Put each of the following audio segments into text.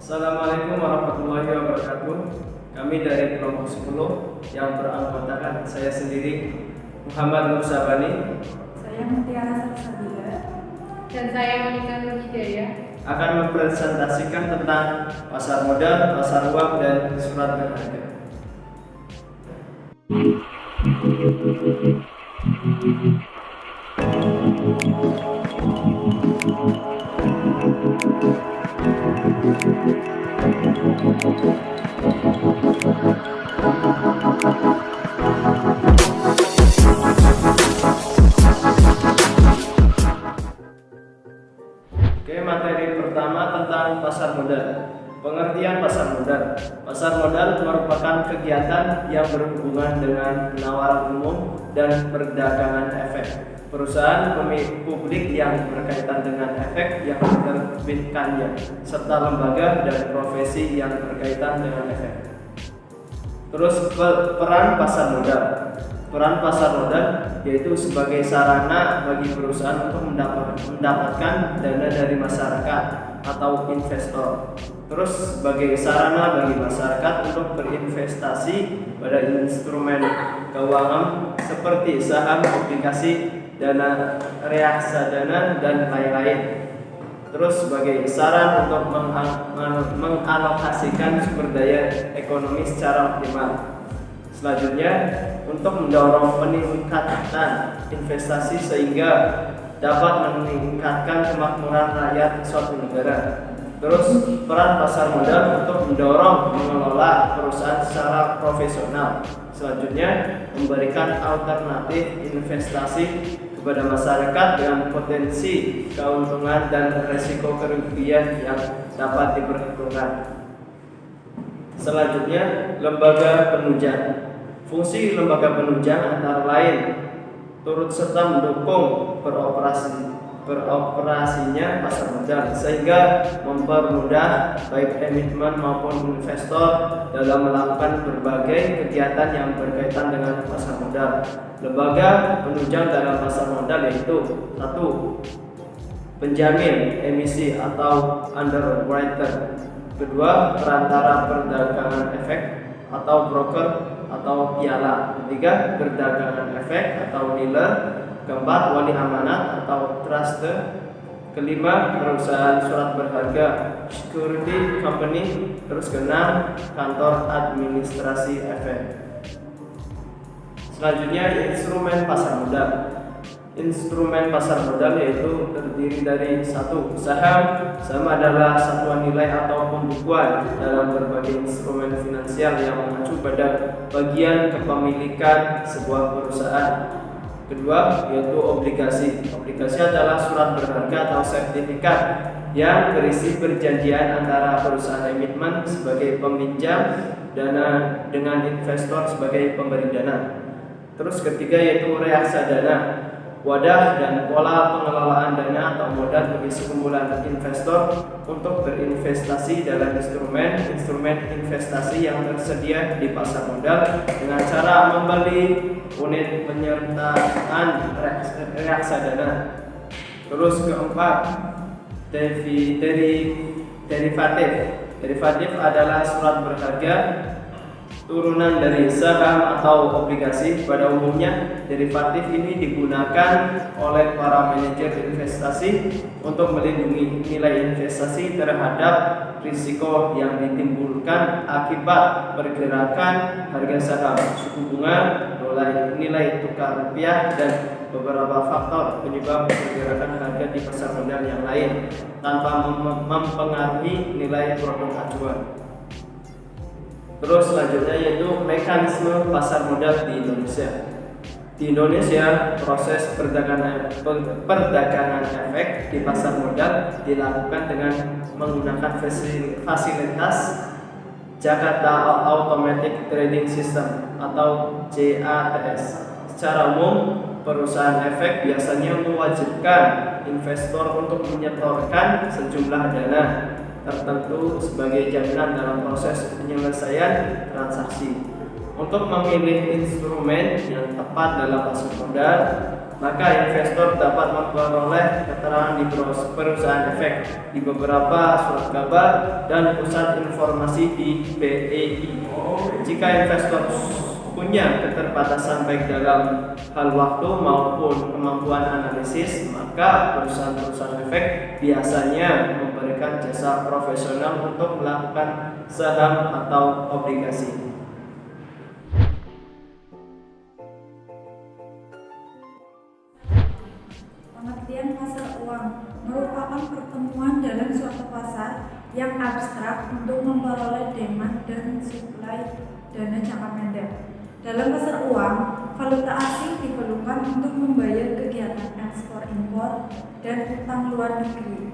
Assalamualaikum warahmatullahi wabarakatuh. Kami dari kelompok 10 yang beranggotakan saya sendiri, Muhammad Nur Sabani, Saya Mutiara Salsabila, dan saya Monika Nur Hidayah akan mempresentasikan tentang pasar modal, pasar uang, dan surat berharga. Oke, materi pertama tentang pasar modal. Pengertian pasar modal. Pasar modal merupakan kegiatan yang berhubungan dengan penawaran umum dan perdagangan efek. Perusahaan publik yang berkaitan dengan efek yang diterbitkannya, serta lembaga dan profesi yang berkaitan dengan efek. Terus peran pasar modal. Peran pasar modal yaitu sebagai sarana bagi perusahaan untuk mendapatkan dana dari masyarakat atau investor. Terus sebagai sarana bagi masyarakat untuk berinvestasi pada instrumen keuangan seperti saham, obligasi, dana reksadana, dan lain-lain. Terus sebagai saran untuk mengalokasikan sumber daya ekonomi secara optimal. Selanjutnya, untuk mendorong peningkatan investasi sehingga dapat meningkatkan kemakmuran rakyat suatu negara. Terus peran pasar modal untuk mendorong mengelola perusahaan secara profesional. Selanjutnya, memberikan alternatif investasi kepada masyarakat dengan potensi keuntungan dan risiko kerugian yang dapat diperhitungkan. Selanjutnya, lembaga penunjang. Fungsi lembaga penunjang antara lain turut serta mendukung beroperasinya pasar modal sehingga mempermudah baik emiten maupun investor dalam melakukan berbagai kegiatan yang berkaitan dengan pasar modal. Lembaga penunjang dalam pasar modal yaitu 1. Penjamin emisi atau underwriter. 2. Perantara perdagangan efek atau broker atau piala. 3. Perdagangan efek atau dealer. 4. Wali amanat atau truster. 5. Perusahaan surat berharga, security company. Terus 6. Kantor administrasi efek. Selanjutnya, instrumen pasar modal. Instrumen pasar modal yaitu terdiri dari 1. Saham. Saham adalah satuan nilai atau pembukuan dalam berbagai instrumen finansial yang mengacu pada bagian kepemilikan sebuah perusahaan. Kedua, yaitu obligasi. Obligasi adalah surat berharga atau sertifikat yang berisi perjanjian antara perusahaan emiten sebagai peminjam dana dengan investor sebagai pemberi dana. Terus ketiga, yaitu reksadana. Wadah dan pola pengelolaan dana atau modal bagi sekumpulan investor untuk berinvestasi dalam instrumen investasi yang tersedia di pasar modal dengan cara membeli unit penyertaan reksadana. Terus keempat, derivatif. Derivatif adalah surat berharga turunan dari saham atau obligasi. Pada umumnya, derivatif ini digunakan oleh para manajer investasi untuk melindungi nilai investasi terhadap risiko yang ditimbulkan akibat pergerakan harga saham, suku bunga, nilai tukar rupiah, dan beberapa faktor penyebab pergerakan harga di pasar modal yang lain tanpa mempengaruhi nilai produk acuan. Terus selanjutnya yaitu mekanisme pasar modal di Indonesia. Di Indonesia, proses perdagangan efek di pasar modal dilakukan dengan menggunakan fasilitas Jakarta Automatic Trading System atau JATS. Secara umum, perusahaan efek biasanya mewajibkan investor untuk menyetorkan sejumlah dana tertentu sebagai jaminan dalam proses penyelesaian transaksi. Untuk memilih instrumen yang tepat dalam pasar modal, maka investor dapat memperoleh keterangan di perusahaan efek, di beberapa surat kabar, dan pusat informasi di BEI. Jika investor punya keterbatasan baik dalam hal waktu maupun kemampuan analisis, maka perusahaan-perusahaan efek biasanya memberikan jasa profesional untuk melakukan saham atau obligasi. Pengertian pasar uang merupakan pertemuan dalam suatu pasar yang abstrak untuk memperoleh demand dan supply dana jangka pendek. Dalam pasar uang, valuta asing diperlukan untuk membayar kegiatan ekspor impor dan utang luar negeri.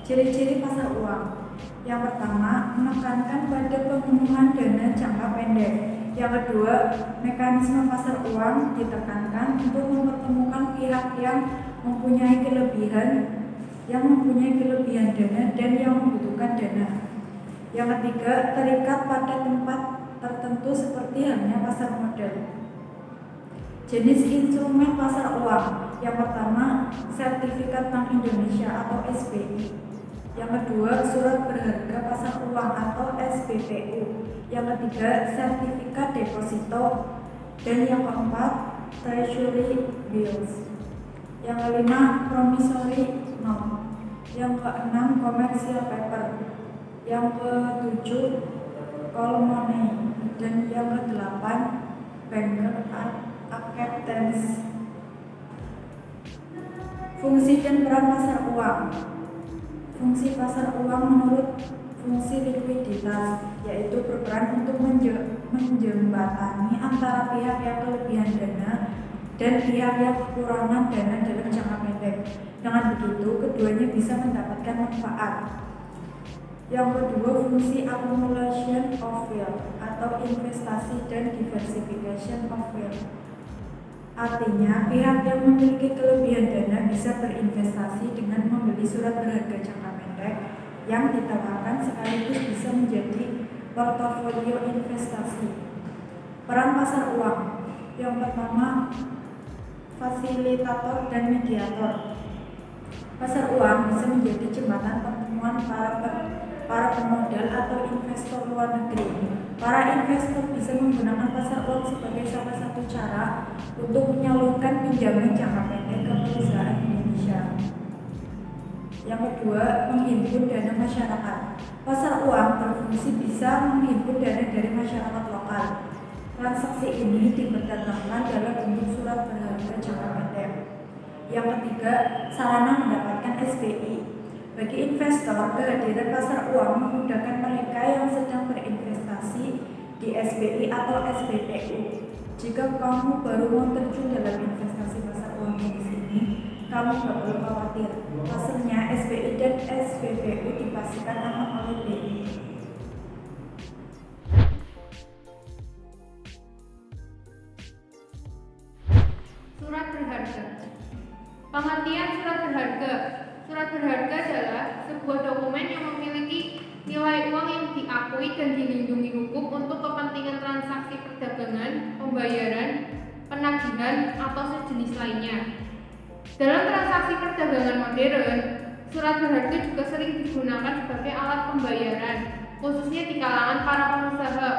Ciri-ciri pasar uang: yang pertama, menekankan pada pemenuhan dana jangka pendek. Yang kedua, mekanisme pasar uang ditekankan untuk mempertemukan pihak yang mempunyai kelebihan dana dan yang membutuhkan dana. Yang ketiga, terikat pada tempat tertentu seperti halnya pasar modal. Jenis instrumen pasar uang: yang pertama, sertifikat Bank Indonesia atau SBI. Yang kedua, surat berharga pasar uang atau SBPU. Yang ketiga, sertifikat deposito. Dan yang keempat, treasury bills. Yang kelima, promissory note. Yang keenam, commercial paper. Yang ketujuh, call money. Dan yang kedelapan, banker acceptance. Fungsi dan peran pasar uang. Fungsi pasar uang menurut fungsi likuiditas, yaitu berperan untuk menjembatani antara pihak yang kelebihan dana dan pihak yang kekurangan dana dalam jangka pendek. Dengan begitu, keduanya bisa mendapatkan manfaat. Yang kedua, fungsi accumulation of wealth atau investasi dan diversification of wealth. Artinya, pihak yang memiliki kelebihan dana bisa berinvestasi dengan membeli surat berharga jangka pendek yang ditawarkan sekaligus bisa menjadi portofolio investasi. Peran pasar uang: yang pertama, fasilitator dan mediator. Pasar uang bisa menjadi jembatan pertemuan para pemodal atau investor luar negeri. Para investor bisa menggunakan pasar uang sebagai salah satu cara untuk menyalurkan pinjaman jangka pendek ke perusahaan Indonesia. Yang kedua, menghimpun dana masyarakat. Pasar uang berfungsi bisa menghimpun dana dari masyarakat lokal. Transaksi ini diperdagangkan dalam bentuk surat berharga jangka pendek. Yang ketiga, sarana mendapatkan SBI. Bagi investor, kehadiran pasar uang memudahkan mereka yang sedang berinvestasi di SBI atau SBPU. Jika kamu baru mau terjun dalam investasi pasar uang di sini, kamu tidak perlu khawatir. Hasilnya SBI dan SBPU dipastikan aman oleh BI. Surat berharga. Pengertian surat berharga. Surat berharga adalah sebuah dokumen yang memiliki nilai uang yang diakui dan dilindungi hukum untuk kepentingan transaksi perdagangan, pembayaran, penagihan, atau sejenis lainnya. Dalam transaksi perdagangan modern, surat berharga juga sering digunakan sebagai alat pembayaran, khususnya di kalangan para pengusaha.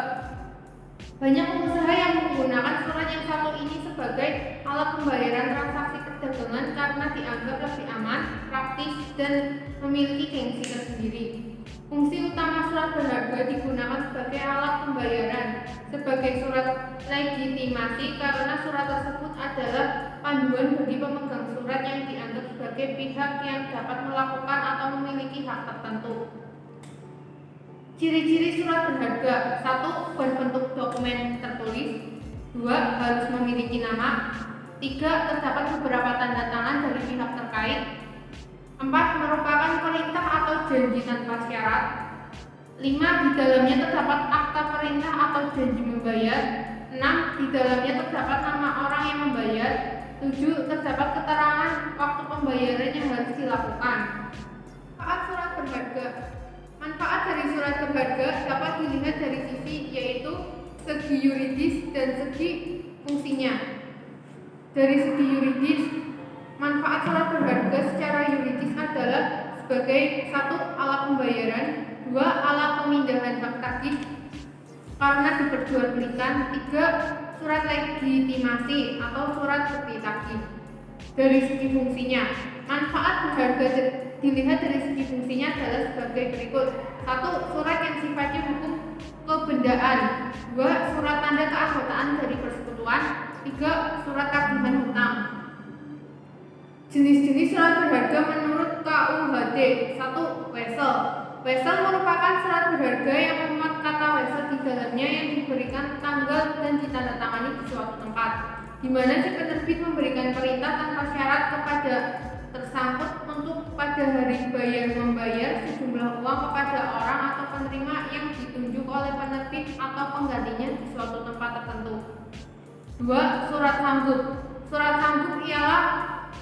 Banyak pengusaha yang menggunakan surat yang satu ini sebagai alat pembayaran transaksi perdagangan karena dianggap lebih aman, praktis, dan memiliki gengsi tersendiri. Fungsi utama surat berharga digunakan sebagai alat pembayaran, sebagai surat legitimasi karena surat tersebut adalah panduan bagi pemegang surat yang dianggap sebagai pihak yang dapat melakukan atau memiliki hak tertentu. Ciri-ciri surat berharga: 1. Berbentuk dokumen tertulis. 2. Harus memiliki nama. 3. Terdapat beberapa tanda tangan dari pihak terkait. 4. Merupakan perintah atau janji tanpa syarat. 5. Di dalamnya terdapat akta perintah atau janji membayar. 6. Di dalamnya terdapat nama orang yang membayar. 7. Terdapat keterangan waktu pembayaran yang harus dilakukan. Manfaat surat berharga. Manfaat dari surat berharga dapat dilihat dari sisi, yaitu segi yuridis dan segi fungsinya. Dari segi yuridis, Manfaat surat berharga secara yuridis adalah sebagai 1. Alat pembayaran, 2. Alat pemindahan hak tagih karena diperjualbelikan, 3. Surat legitimasi atau surat bukti tagih. Dari segi fungsinya, manfaat berharga dilihat dari segi fungsinya adalah sebagai berikut: 1. Surat yang sifatnya hukum kebendaan, 2. Surat tanda keanggotaan dari persekutuan, 3. Surat tagihan hutang. Jenis-jenis surat berharga menurut KUHD. 1. Wesel. Wesel merupakan surat berharga yang memuat kata wesel di dalamnya yang diberikan tanggal dan ditandatangani di suatu tempat, di mana si penerbit memberikan perintah tanpa syarat kepada tersangkut untuk pada hari membayar sejumlah uang kepada orang atau penerima yang ditunjuk oleh penerbit atau penggantinya di suatu tempat tertentu. 2. Surat sanggup. Surat sanggup ialah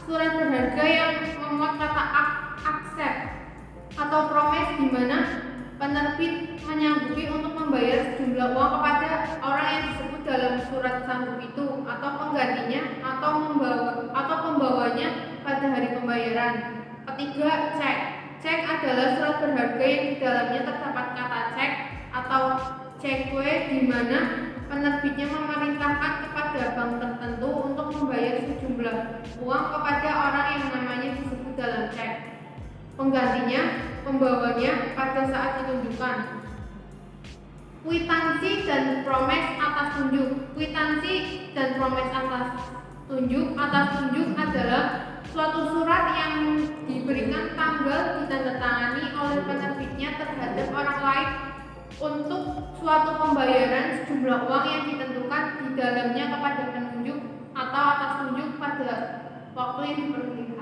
surat berharga yang memuat kata aksep atau promes, di mana penerbit menyanggupi untuk membayar sejumlah uang kepada orang yang disebut dalam surat sanggup itu atau penggantinya atau pembawanya pada hari pembayaran. Ketiga, cek. Cek adalah surat berharga yang di dalamnya terdapat kata cek atau cekwe, di mana penerbitnya memerintahkan kepada bank tertentu untuk membayar sejumlah uang kepada orang yang namanya disebut dalam cek. Penggantinya, pembawanya pada saat ditunjukkan. Kwitansi dan promes atas tunjuk. Kwitansi dan promes atas tunjuk adalah suatu surat yang diberikan tanggal ditandatangani oleh penerbitnya terhadap orang lain untuk suatu pembayaran sejumlah uang yang ditentukan di dalamnya kepada penunjuk atau atas tunjuk pada waktu yang diperlukan.